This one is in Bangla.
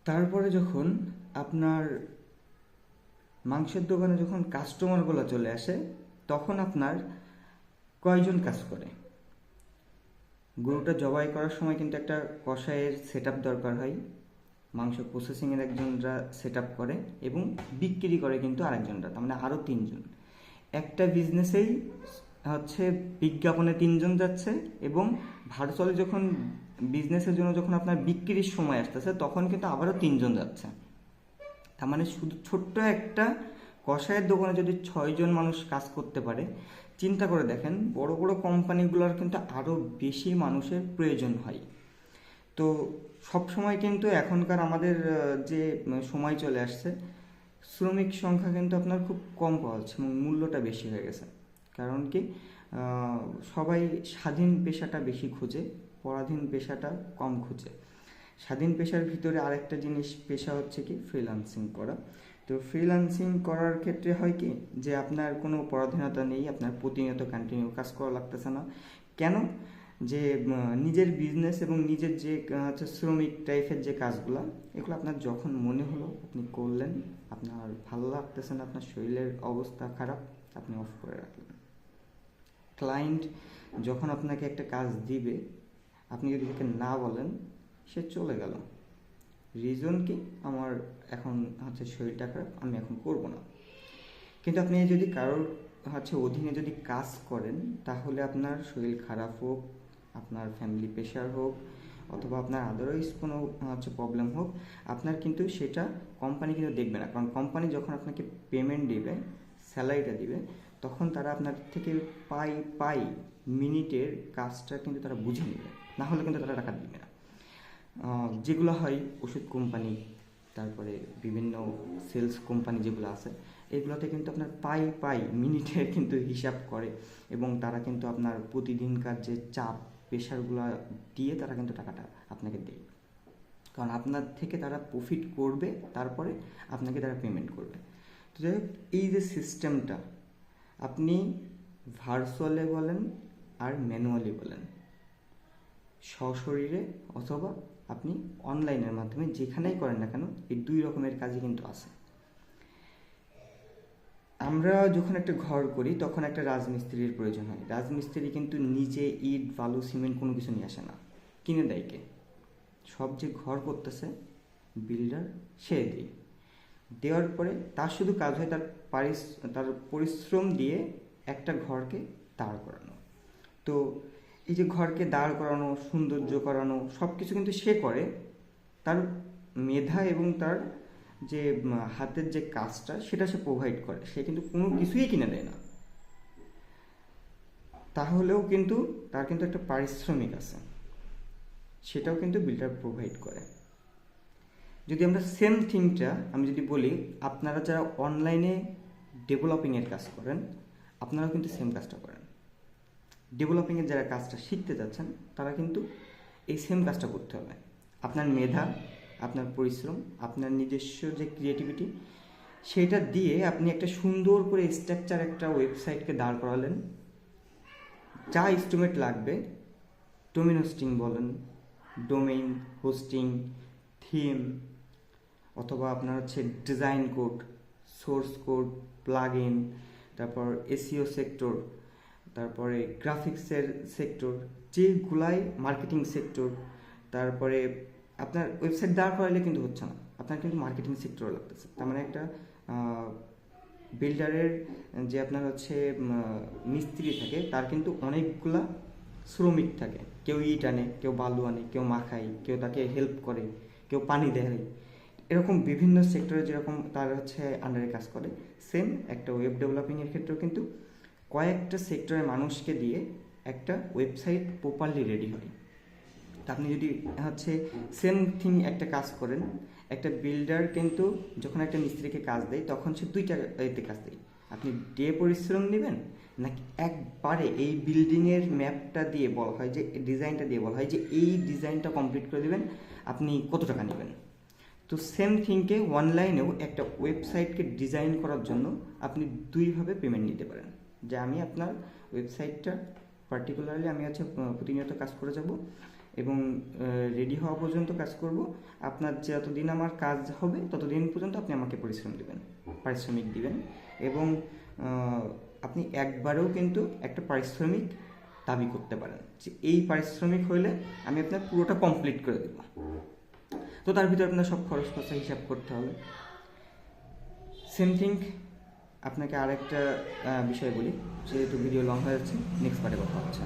তারপরে যখন আপনার মাংসের দোকানে যখন কাস্টমারগুলো চলে আসে, তখন আপনার কয়জন কাজ করে? গরুটা জবাই করার সময় কিন্তু একটা কষাইয়ের সেট আপ দরকার হয়, মাংস প্রসেসিংয়ের একজনরা সেট আপ করে এবং বিক্রি করে কিন্তু আরেকজনরা, তার মানে আরও তিনজন। একটা বিজনেসেই হচ্ছে বিজ্ঞাপনে তিনজন যাচ্ছে, এবং ভার্চুয়ালি যখন বিজনেসের জন্য যখন আপনার বিক্রির সময় আসতেছে তখন কিন্তু আবারও তিনজন যাচ্ছে। তার মানে শুধু ছোট্ট একটা কষায়ের দোকানে যদি 6জন মানুষ কাজ করতে পারে, চিন্তা করে দেখেন বড় বড় কোম্পানিগুলোর কিন্তু আরও বেশি মানুষের প্রয়োজন হয়। তো সব সময় কিন্তু এখনকার আমাদের যে সময় চলে আসছে, শ্রমিক সংখ্যা কিন্তু আপনার খুব কম পাওয়া যাচ্ছে এবং মূল্যটা বেশি হয়ে গেছে। কারণ কি, সবাই স্বাধীন পেশাটা বেশি খোঁজে, পরাধীন পেশাটা কম খোঁজে। স্বাধীন পেশার ভিতরে আরেকটা জিনিস পেশা হচ্ছে কি ফ্রিল্যান্সিং করা। তো ফ্রিল্যান্সিং করার ক্ষেত্রে হয় কি, যে আপনার কোনো পরাধীনতা নেই, আপনার প্রতিনিয়ত কন্টিনিউ কাজ করা লাগতেছে না। কেন? যে নিজের বিজনেস এবং নিজের যে হচ্ছে শ্রমিক টাইপের যে কাজগুলো, এগুলো আপনার যখন মনে হলো আপনি করলেন, আপনার ভালো লাগতেছে না, আপনার শরীরের অবস্থা খারাপ, আপনি অফ করে রাখলেন। ক্লায়েন্ট যখন আপনাকে একটা কাজ দিবে, আপনি যদি তাকে না বলেন, সে চলে গেল। রিজন কি? আমার এখন হচ্ছে শরীরটা খারাপ, আমি এখন করব না। কিন্তু আপনি যদি কারোর হচ্ছে অধীনে যদি কাজ করেন, তাহলে আপনার শরীর খারাপ হোক, আপনার ফ্যামিলি প্রেশার হোক, অথবা আপনার আদারওয়াইজ কোনো হচ্ছে প্রবলেম হোক, আপনার কিন্তু সেটা কোম্পানি কিন্তু দেখবে না। কারণ কোম্পানি যখন আপনাকে পেমেন্ট দিবে, স্যালারিটা দিবে, তখন তারা আপনার থেকে পাই পাই মিনিটের কাজটা কিন্তু তারা বুঝে নেবে, না হলে কিন্তু তারা টাকা দিবে না। যেগুলো হয় ওষুধ কোম্পানি, তারপরে বিভিন্ন সেলস কোম্পানি যেগুলো আছে, এগুলোতে কিন্তু আপনার পাই পাই মিনিটের কিন্তু হিসাব করে, এবং তারা কিন্তু আপনার প্রতিদিনকার যে চাপ প্রেশারগুলো দিয়ে তারা কিন্তু টাকাটা আপনাকে দেয়। কারণ আপনার থেকে তারা প্রফিট করবে, তারপরে আপনাকে তারা পেমেন্ট করবে। তো যাই হোক, এই যে সিস্টেমটা, আপনি ভার্চুয়ালে বলেন আর ম্যানুয়ালি বলেন, সশরীরে অথবা আপনি অনলাইনের মাধ্যমে যেখানেই করেন না কেন, এই দুই রকমের কাজই কিন্তু আছে। আমরা যখন একটা ঘর করি তখন একটা রাজমিস্ত্রির প্রয়োজন হয়। রাজমিস্ত্রি কিন্তু নিজে ইট বালু সিমেন্ট কোনো কিছু নিয়ে আসে না, কিনে দেয় কে? সব যে ঘর করতেছে বিল্ডার, সে দেয়। দেওয়ার পরে তার শুধু কাজ হয় তার পরিশ্রম দিয়ে একটা ঘরকে দাঁড় করানো। তো এই যে ঘরকে দাঁড় করানো, সৌন্দর্য করানো, সব কিছু কিন্তু সে করে। তার মেধা এবং তার যে হাতের যে কাজটা, সেটা সে প্রোভাইড করে, সে কিন্তু কোনো কিছুই কিনে দেয় না। তাহলেও কিন্তু তার কিন্তু একটা পারিশ্রমিক আছে, সেটাও কিন্তু বিল্ডার প্রোভাইড করে। যদি আমরা সেম থিংটা আমি যদি বলি, আপনারা যারা অনলাইনে ডেভেলপিংয়ের কাজ করেন, আপনারাও কিন্তু সেম কাজটা করেন। ডেভেলপিংয়ের যারা কাজটা শিখতে যাচ্ছেন, তারা কিন্তু এই সেম কাজটা করতে হবে। আপনার মেধা, আপনার পরিশ্রম, আপনার নিজস্ব যে ক্রিয়েটিভিটি, সেটা দিয়ে আপনি একটা সুন্দর করে স্ট্রাকচার একটা ওয়েবসাইটকে দাঁড় করালেন। যা ইনস্ট্রুমেন্ট লাগবে, ডোমেইন হোস্টিং বলেন, ডোমেইন হোস্টিং, থিম, অথবা আপনার হচ্ছে design code, source code, plug in, তারপর এসইও সেক্টর, তারপরে গ্রাফিক্সের সেক্টর, যেগুলাই মার্কেটিং সেক্টর। তারপরে আপনার ওয়েবসাইট দাঁড় করাইলে কিন্তু হচ্ছে না, আপনার কিন্তু মার্কেটিং সেক্টরও লাগতেছে। তার মানে একটা বিল্ডারের যে আপনার হচ্ছে মিস্ত্রি থাকে, তার কিন্তু অনেকগুলা শ্রমিক থাকে। কেউ ইট আনে, কেউ বালু আনে, কেউ মাখায়, কেউ তাকে হেল্প করে, কেউ পানি দেয়। এরকম বিভিন্ন সেক্টরে যেরকম তার হচ্ছে আন্ডারে কাজ করে, সেম একটা ওয়েব ডেভেলপিংয়ের ক্ষেত্রেও কিন্তু কয়েকটা সেক্টরের মানুষকে দিয়ে একটা ওয়েবসাইট প্রপারলি রেডি হয়। তা আপনি যদি হচ্ছে সেম থিং একটা কাজ করেন, একটা বিল্ডার কিন্তু যখন একটা মিস্ত্রিকে কাজ দেয়, তখন সে দুইটা এতে কাজ দেয়। আপনি ডে পরিশ্রম নেবেন, নাকি একবারে এই বিল্ডিংয়ের ম্যাপটা দিয়ে বলা হয়, যে ডিজাইনটা দিয়ে বলা হয় যে এই ডিজাইনটা কমপ্লিট করে দেবেন, আপনি কত টাকা নেবেন? তো সেম থিংকে অনলাইনেও একটা ওয়েবসাইটকে ডিজাইন করার জন্য আপনি দুইভাবে পেমেন্ট নিতে পারেন। যে আমি আপনার ওয়েবসাইটটা পার্টিকুলারলি আমি হচ্ছে প্রতিনিয়ত কাজ করে যাব, এবং রেডি হওয়া পর্যন্ত কাজ করব। আপনার যতদিন আমার কাজ হবে ততদিন পর্যন্ত আপনি আমাকে পারিশ্রমিক দিবেন এবং আপনি একবারেও কিন্তু একটা পারিশ্রমিক দাবি করতে পারেন যে এই পারিশ্রমিক হলে আমি আপনার পুরোটা কমপ্লিট করে দেব। তো তার ভিতরে আপনার সব খরচ খরচা হিসাব করতে হবে। সেম থিং আপনাকে আরেকটা বিষয় বলি, যেহেতু ভিডিও লং হয়ে যাচ্ছে, নেক্সট পার্টে কথা হচ্ছে।